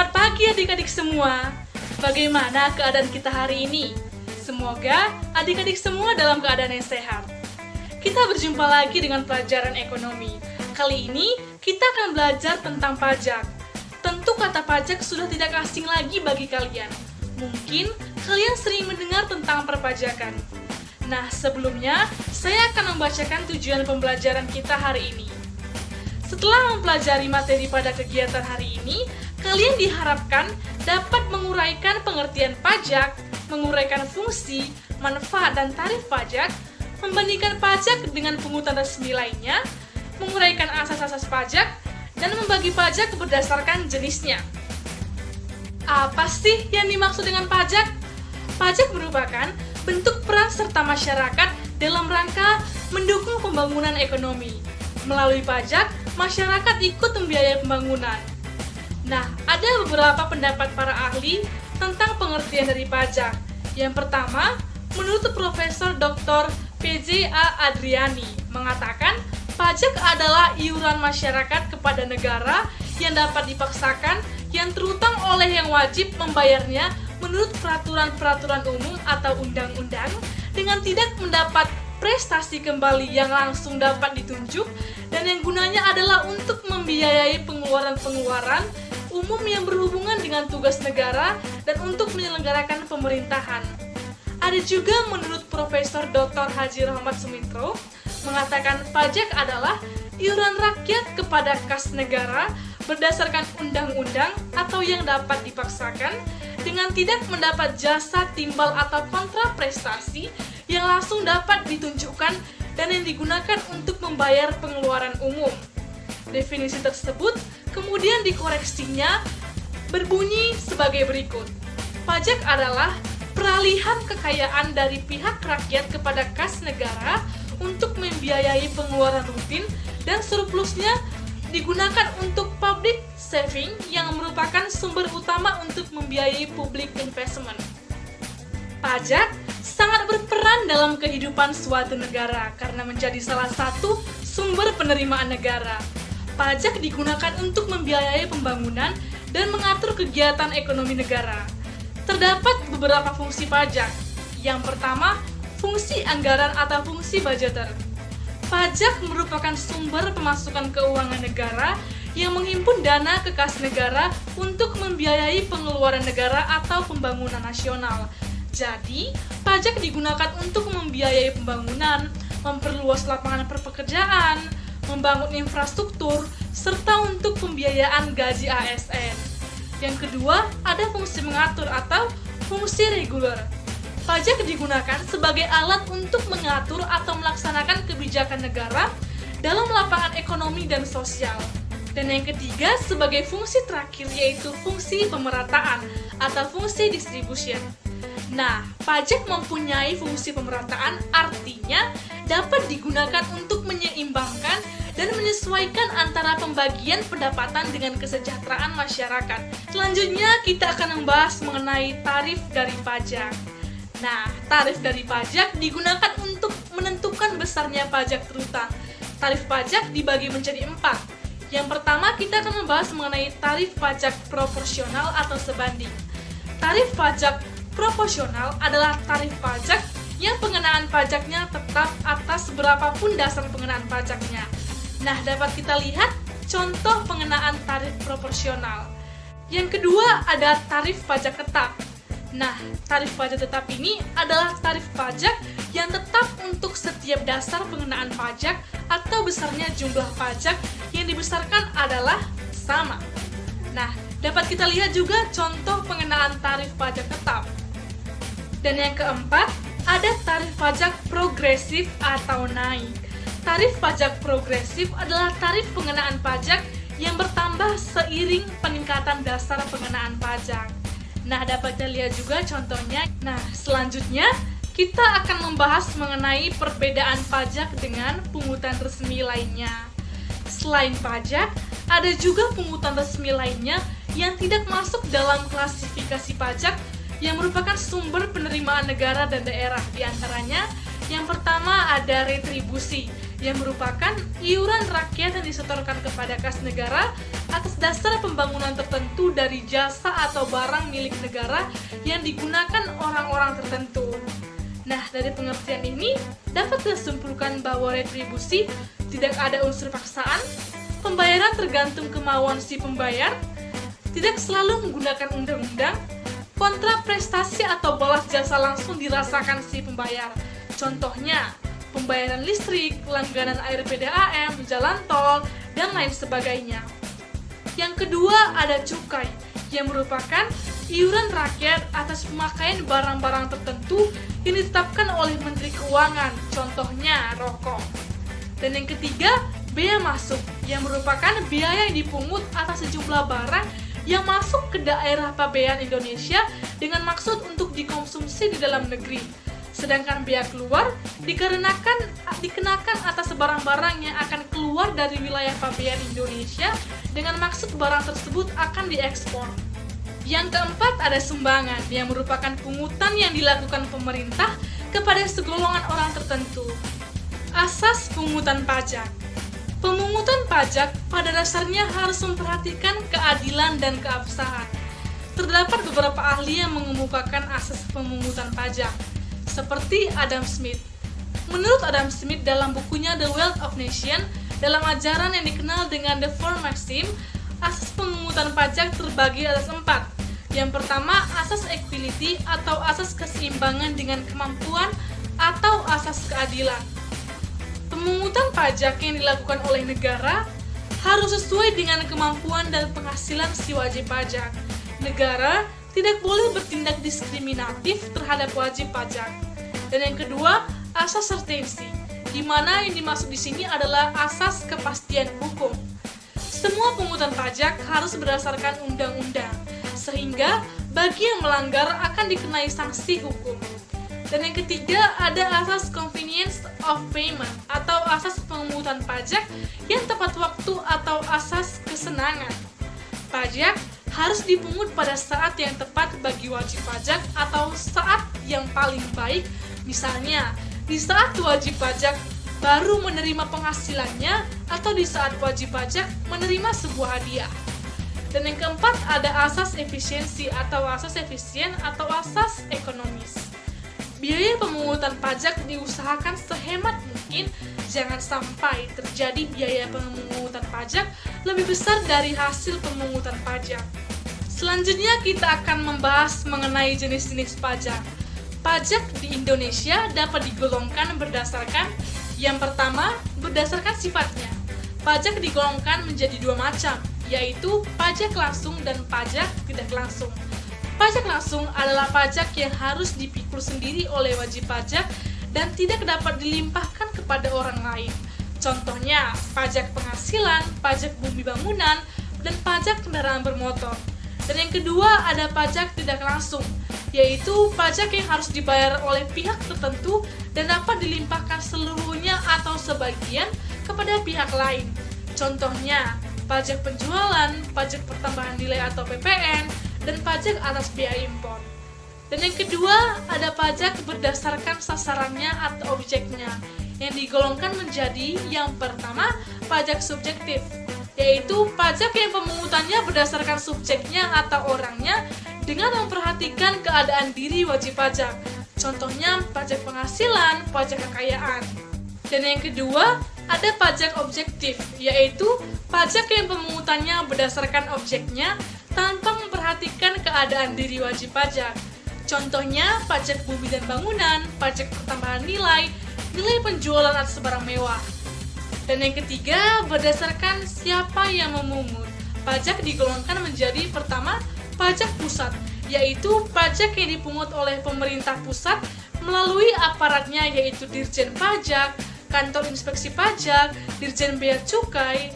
Selamat pagi adik-adik semua. Bagaimana keadaan kita hari ini? Semoga adik-adik semua dalam keadaan yang sehat. Kita berjumpa lagi dengan pelajaran ekonomi. Kali ini kita akan belajar tentang pajak. Tentu kata pajak sudah tidak asing lagi bagi kalian. Mungkin kalian sering mendengar tentang perpajakan. Nah, sebelumnya saya akan membacakan tujuan pembelajaran kita hari ini. Setelah mempelajari materi pada kegiatan hari ini, kalian diharapkan dapat menguraikan pengertian pajak, menguraikan fungsi, manfaat, dan tarif pajak, membandingkan pajak dengan pungutan resmi lainnya, menguraikan asas-asas pajak, dan membagi pajak berdasarkan jenisnya. Apa sih yang dimaksud dengan pajak? Pajak merupakan bentuk peran serta masyarakat dalam rangka mendukung pembangunan ekonomi. Melalui pajak, masyarakat ikut membiayai pembangunan. Nah, ada beberapa pendapat para ahli tentang pengertian dari pajak. Yang pertama, menurut Profesor Dr. P.J.A. Adriani, mengatakan pajak adalah iuran masyarakat kepada negara yang dapat dipaksakan yang terutang oleh yang wajib membayarnya menurut peraturan-peraturan umum atau undang-undang dengan tidak mendapat prestasi kembali yang langsung dapat ditunjuk dan yang gunanya adalah untuk membiayai pengeluaran-pengeluaran umum yang berhubungan dengan tugas negara dan untuk menyelenggarakan pemerintahan. Ada juga menurut Profesor Dr. Haji Rahmat Sumintro mengatakan pajak adalah iuran rakyat kepada kas negara berdasarkan undang-undang atau yang dapat dipaksakan dengan tidak mendapat jasa timbal atau kontraprestasi yang langsung dapat ditunjukkan dan yang digunakan untuk membayar pengeluaran umum. Definisi tersebut kemudian dikoreksinya berbunyi sebagai berikut. Pajak adalah peralihan kekayaan dari pihak rakyat kepada kas negara untuk membiayai pengeluaran rutin dan surplusnya digunakan untuk public saving yang merupakan sumber utama untuk membiayai public investment. Pajak sangat berperan dalam kehidupan suatu negara karena menjadi salah satu sumber penerimaan negara. Pajak digunakan untuk membiayai pembangunan dan mengatur kegiatan ekonomi negara. Terdapat beberapa fungsi pajak. Yang pertama, fungsi anggaran atau fungsi budgeter. Pajak merupakan sumber pemasukan keuangan negara yang menghimpun dana ke kas negara untuk membiayai pengeluaran negara atau pembangunan nasional. Jadi, pajak digunakan untuk membiayai pembangunan, memperluas lapangan pekerjaan, membangun infrastruktur, serta untuk pembiayaan gaji ASN. Yang kedua, ada fungsi mengatur atau fungsi reguler. Pajak digunakan sebagai alat untuk mengatur atau melaksanakan kebijakan negara dalam lapangan ekonomi dan sosial. Dan yang ketiga, sebagai fungsi terakhir yaitu fungsi pemerataan atau fungsi distribution. Nah, pajak mempunyai fungsi pemerataan, artinya dapat digunakan untuk menyeimbangkan dan menyesuaikan antara pembagian pendapatan dengan kesejahteraan masyarakat. Selanjutnya, kita akan membahas mengenai tarif dari pajak. Nah, tarif dari pajak digunakan untuk menentukan besarnya pajak terutang. Tarif pajak dibagi menjadi 4. Yang pertama, kita akan membahas mengenai tarif pajak proporsional atau sebanding. Tarif pajak proporsional adalah tarif pajak yang pengenaan pajaknya tetap atas berapapun dasar pengenaan pajaknya. Nah, dapat kita lihat contoh pengenaan tarif proporsional. Yang kedua, ada tarif pajak tetap. Nah, tarif pajak tetap ini adalah tarif pajak yang tetap untuk setiap dasar pengenaan pajak atau besarnya jumlah pajak yang dibesarkan adalah sama. Nah, dapat kita lihat juga contoh pengenaan tarif pajak tetap. Dan yang keempat, ada tarif pajak progresif atau naik. Tarif pajak progresif adalah tarif pengenaan pajak yang bertambah seiring peningkatan dasar pengenaan pajak. Nah, dapat kita lihat juga contohnya. Nah, selanjutnya kita akan membahas mengenai perbedaan pajak dengan pungutan resmi lainnya. Selain pajak, ada juga pungutan resmi lainnya yang tidak masuk dalam klasifikasi pajak yang merupakan sumber penerimaan negara dan daerah. Di antaranya, yang pertama ada retribusi, yang merupakan iuran rakyat yang disetorkan kepada kas negara atas dasar pembangunan tertentu dari jasa atau barang milik negara yang digunakan orang-orang tertentu. Nah, dari pengertian ini dapat disimpulkan bahwa retribusi tidak ada unsur paksaan, pembayaran tergantung kemauan si pembayar, tidak selalu menggunakan undang-undang, kontrak prestasi atau balas jasa langsung dirasakan si pembayar. Contohnya, pembayaran listrik, langganan air PDAM, jalan tol, dan lain sebagainya. Yang kedua, ada cukai, yang merupakan iuran rakyat atas pemakaian barang-barang tertentu yang ditetapkan oleh Menteri Keuangan, contohnya rokok. Dan yang ketiga, bea masuk, yang merupakan biaya yang dipungut atas sejumlah barang yang masuk ke daerah pabean Indonesia dengan maksud untuk dikonsumsi di dalam negeri. Sedangkan bea keluar dikenakan atas barang-barang yang akan keluar dari wilayah pabean Indonesia dengan maksud barang tersebut akan diekspor. Yang keempat, ada sumbangan, yang merupakan pungutan yang dilakukan pemerintah kepada segolongan orang tertentu. Asas pungutan pajak. Pemungutan pajak pada dasarnya harus memperhatikan keadilan dan keabsahan. Terdapat beberapa ahli yang mengemukakan asas pemungutan pajak, seperti Adam Smith. Menurut Adam Smith dalam bukunya The Wealth of Nations, dalam ajaran yang dikenal dengan The Four Maxims, asas pemungutan pajak terbagi atas 4. Yang pertama, asas equality atau asas keseimbangan dengan kemampuan atau asas keadilan. Pemungutan pajak yang dilakukan oleh negara harus sesuai dengan kemampuan dan penghasilan si wajib pajak. Negara tidak boleh bertindak diskriminatif terhadap wajib pajak. Dan yang kedua, asas certainty, di mana yang dimaksud di sini adalah asas kepastian hukum. Semua pungutan pajak harus berdasarkan undang-undang, sehingga bagi yang melanggar akan dikenai sanksi hukum. Dan yang ketiga, ada asas convenience of payment atau asas pemungutan pajak yang tepat waktu atau asas kesenangan. Pajak harus dipungut pada saat yang tepat bagi wajib pajak atau saat yang paling baik, misalnya di saat wajib pajak baru menerima penghasilannya atau di saat wajib pajak menerima sebuah hadiah. Dan yang keempat, ada asas efisiensi atau asas efisien atau asas ekonomis. Biaya pemungutan pajak diusahakan sehemat mungkin, jangan sampai terjadi biaya pemungutan pajak lebih besar dari hasil pemungutan pajak. Selanjutnya kita akan membahas mengenai jenis-jenis pajak. Pajak di Indonesia dapat digolongkan berdasarkan, yang pertama, berdasarkan sifatnya. Pajak digolongkan menjadi 2 macam, yaitu pajak langsung dan pajak tidak langsung. Pajak langsung adalah pajak yang harus dipikul sendiri oleh wajib pajak dan tidak dapat dilimpahkan kepada orang lain. Contohnya, pajak penghasilan, pajak bumi bangunan, dan pajak kendaraan bermotor. Dan yang kedua, ada pajak tidak langsung, yaitu pajak yang harus dibayar oleh pihak tertentu dan dapat dilimpahkan seluruhnya atau sebagian kepada pihak lain. Contohnya, pajak penjualan, pajak pertambahan nilai atau PPN, dan pajak atas biaya impor. Dan yang kedua, ada pajak berdasarkan sasarannya atau objeknya, yang digolongkan menjadi yang pertama, pajak subjektif, yaitu pajak yang pemungutannya berdasarkan subjeknya atau orangnya dengan memperhatikan keadaan diri wajib pajak. Contohnya, pajak penghasilan, pajak kekayaan. Dan yang kedua, ada pajak objektif, yaitu pajak yang pemungutannya berdasarkan objeknya tanpa memperhatikan keadaan diri wajib pajak. Contohnya, pajak bumi dan bangunan, pajak pertambahan nilai, nilai penjualan atas barang mewah. Dan yang ketiga, berdasarkan siapa yang memungut. Pajak digolongkan menjadi pertama, pajak pusat, yaitu pajak yang dipungut oleh pemerintah pusat melalui aparatnya, yaitu Dirjen Pajak, Kantor Inspeksi Pajak, Dirjen Bea Cukai,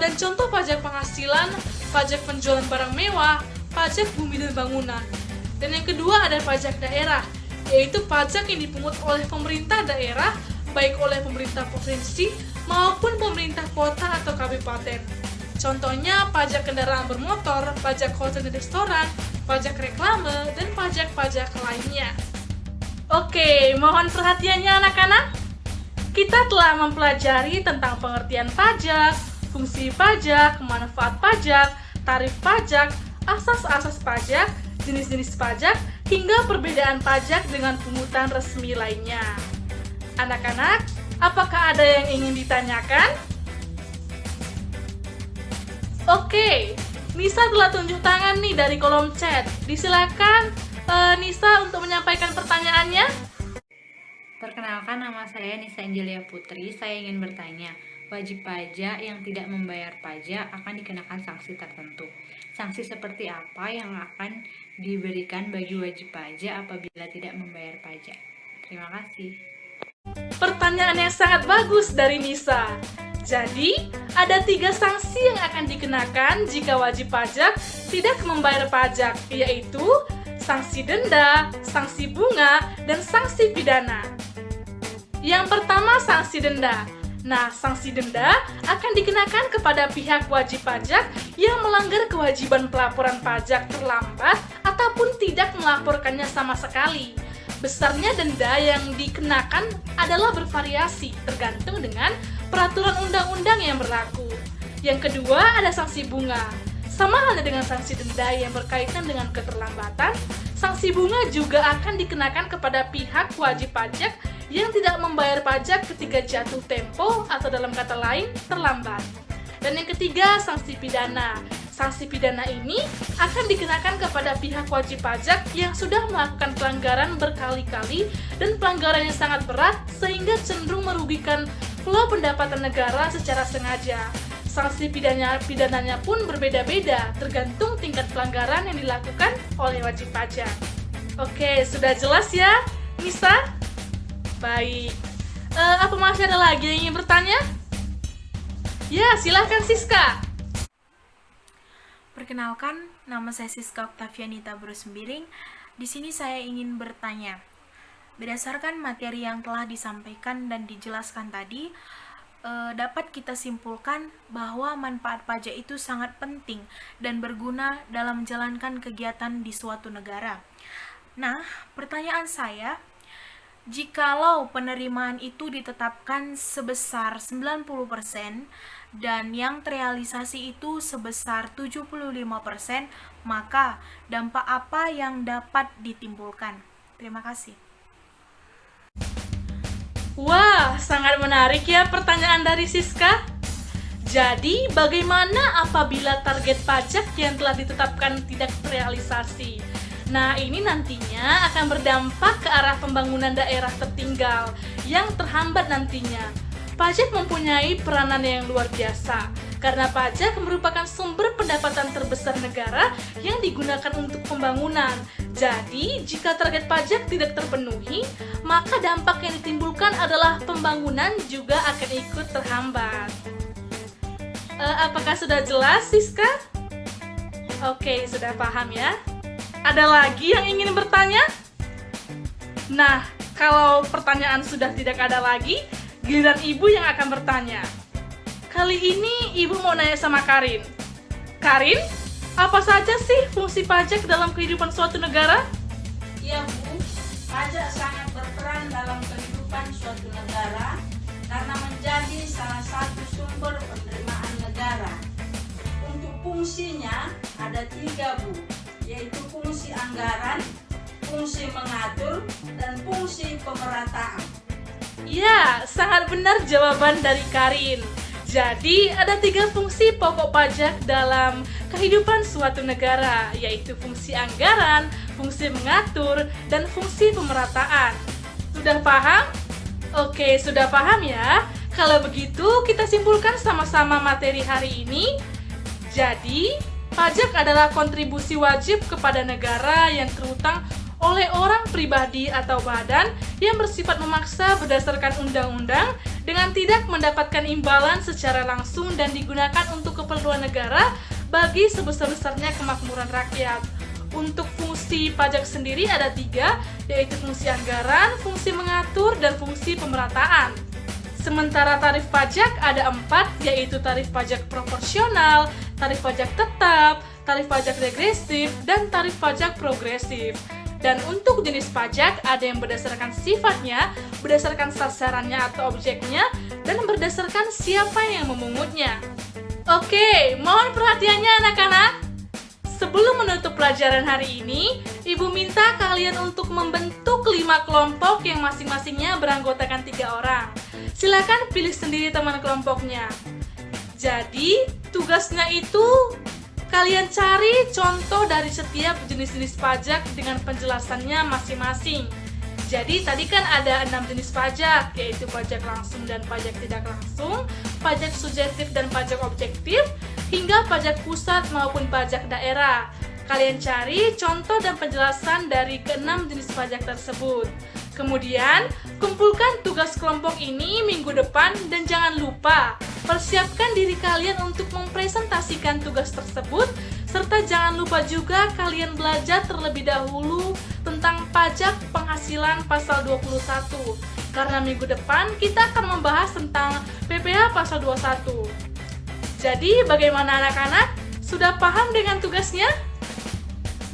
dan contoh pajak penghasilan, pajak penjualan barang mewah, pajak bumi dan bangunan. Dan yang kedua, ada pajak daerah, yaitu pajak yang dipungut oleh pemerintah daerah, baik oleh pemerintah provinsi maupun pemerintah kota atau kabupaten. Contohnya, pajak kendaraan bermotor, pajak hotel dan restoran, pajak reklame, dan pajak-pajak lainnya. Oke, mohon perhatiannya anak-anak. kita telah mempelajari tentang pengertian pajak, fungsi pajak, manfaat pajak, tarif pajak, asas-asas pajak, jenis-jenis pajak, hingga perbedaan pajak dengan pungutan resmi lainnya. Anak-anak, apakah ada yang ingin ditanyakan? Oke, Nisa telah tunjuk tangan nih dari kolom chat. Disilakan Nisa untuk menyampaikan pertanyaannya. Perkenalkan, nama saya Nisa Angelia Putri. Saya ingin bertanya, wajib pajak yang tidak membayar pajak akan dikenakan sanksi tertentu. Sanksi seperti apa yang akan diberikan bagi wajib pajak apabila tidak membayar pajak? Terima kasih. Pertanyaan yang sangat bagus dari Nisa. Jadi, ada 3 sanksi yang akan dikenakan jika wajib pajak tidak membayar pajak, yaitu sanksi denda, sanksi bunga, dan sanksi pidana. Yang pertama, sanksi denda. Nah, sanksi denda akan dikenakan kepada pihak wajib pajak yang melanggar kewajiban pelaporan pajak terlambat ataupun tidak melaporkannya sama sekali. Besarnya denda yang dikenakan adalah bervariasi tergantung dengan peraturan undang-undang yang berlaku. Yang kedua, ada sanksi bunga. Sama halnya dengan sanksi denda yang berkaitan dengan keterlambatan, sanksi bunga juga akan dikenakan kepada pihak wajib pajak yang tidak membayar pajak ketika jatuh tempo atau dalam kata lain terlambat. Dan yang ketiga, sanksi pidana. Sanksi pidana ini akan dikenakan kepada pihak wajib pajak yang sudah melakukan pelanggaran berkali-kali dan pelanggaran yang sangat berat sehingga cenderung merugikan flow pendapatan negara secara sengaja. Sanksi pidananya pun berbeda-beda tergantung tingkat pelanggaran yang dilakukan oleh wajib pajak. Oke, sudah jelas ya, Nisa? Baik. Apa masih ada lagi yang ingin bertanya? Ya, silahkan Siska. Perkenalkan, nama saya Siska Oktavianita Brusmbiring. Di sini saya ingin bertanya. Berdasarkan materi yang telah disampaikan dan dijelaskan tadi, dapat kita simpulkan bahwa manfaat pajak itu sangat penting dan berguna dalam menjalankan kegiatan di suatu negara. Nah, pertanyaan saya, jikalau penerimaan itu ditetapkan sebesar 90% dan yang terrealisasi itu sebesar 75%, maka dampak apa yang dapat ditimbulkan? Terima kasih. Wah, sangat menarik ya pertanyaan dari Siska. Jadi, bagaimana apabila target pajak yang telah ditetapkan tidak terrealisasi? Nah, ini nantinya akan berdampak ke arah pembangunan daerah tertinggal yang terhambat nantinya. Pajak mempunyai peranan yang luar biasa, karena pajak merupakan sumber pendapatan terbesar negara yang digunakan untuk pembangunan. Jadi, jika target pajak tidak terpenuhi, maka dampak yang ditimbulkan adalah pembangunan juga akan ikut terhambat. Apakah sudah jelas, Siska? Oke, sudah paham ya? Ada lagi yang ingin bertanya? Nah, kalau pertanyaan sudah tidak ada lagi, giliran Ibu yang akan bertanya. Kali ini Ibu mau nanya sama Karin. Karin, apa saja sih fungsi pajak dalam kehidupan suatu negara? Ya Bu, pajak sangat berperan dalam kehidupan suatu negara karena menjadi salah satu sumber penerimaan negara. Untuk fungsinya ada 3 Bu, yaitu fungsi anggaran, fungsi mengatur, dan fungsi pemerataan. Ya, sangat benar jawaban dari Karin. Jadi, ada 3 fungsi pokok pajak dalam kehidupan suatu negara, yaitu fungsi anggaran, fungsi mengatur, dan fungsi pemerataan. Sudah paham? Oke, sudah paham ya? Kalau begitu, kita simpulkan sama-sama materi hari ini. Jadi, pajak adalah kontribusi wajib kepada negara yang terutang oleh orang pribadi atau badan yang bersifat memaksa berdasarkan undang-undang dengan tidak mendapatkan imbalan secara langsung dan digunakan untuk keperluan negara bagi sebesar-besarnya kemakmuran rakyat. Untuk fungsi pajak sendiri ada 3, yaitu fungsi anggaran, fungsi mengatur, dan fungsi pemerataan. Sementara tarif pajak ada 4, yaitu tarif pajak proporsional, tarif pajak tetap, tarif pajak regresif, dan tarif pajak progresif. Dan untuk jenis pajak, ada yang berdasarkan sifatnya, berdasarkan sasarannya atau objeknya, dan berdasarkan siapa yang memungutnya. Oke, mohon perhatiannya anak-anak. Sebelum menutup pelajaran hari ini, Ibu minta kalian untuk membentuk 5 kelompok yang masing-masingnya beranggotakan 3 orang. Silakan pilih sendiri teman kelompoknya. Jadi, tugasnya itu kalian cari contoh dari setiap jenis-jenis pajak dengan penjelasannya masing-masing. Jadi tadi kan ada 6 jenis pajak, yaitu pajak langsung dan pajak tidak langsung, pajak subjektif dan pajak objektif, hingga pajak pusat maupun pajak daerah. Kalian cari contoh dan penjelasan dari ke-6 jenis pajak tersebut. Kemudian, kumpulkan tugas kelompok ini minggu depan dan jangan lupa persiapkan diri kalian untuk mempresentasikan tugas tersebut, serta jangan lupa juga kalian belajar terlebih dahulu tentang pajak penghasilan pasal 21. Karena minggu depan kita akan membahas tentang PPh pasal 21. Jadi, bagaimana anak-anak? Sudah paham dengan tugasnya?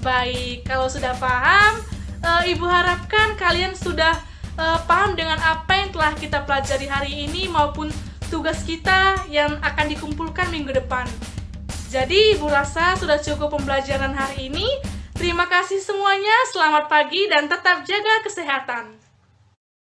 Baik, kalau sudah paham, Ibu harapkan kalian sudah paham dengan apa yang telah kita pelajari hari ini maupun tugas kita yang akan dikumpulkan minggu depan. Jadi Ibu rasa sudah cukup pembelajaran hari ini. Terima kasih semuanya, selamat pagi dan tetap jaga kesehatan.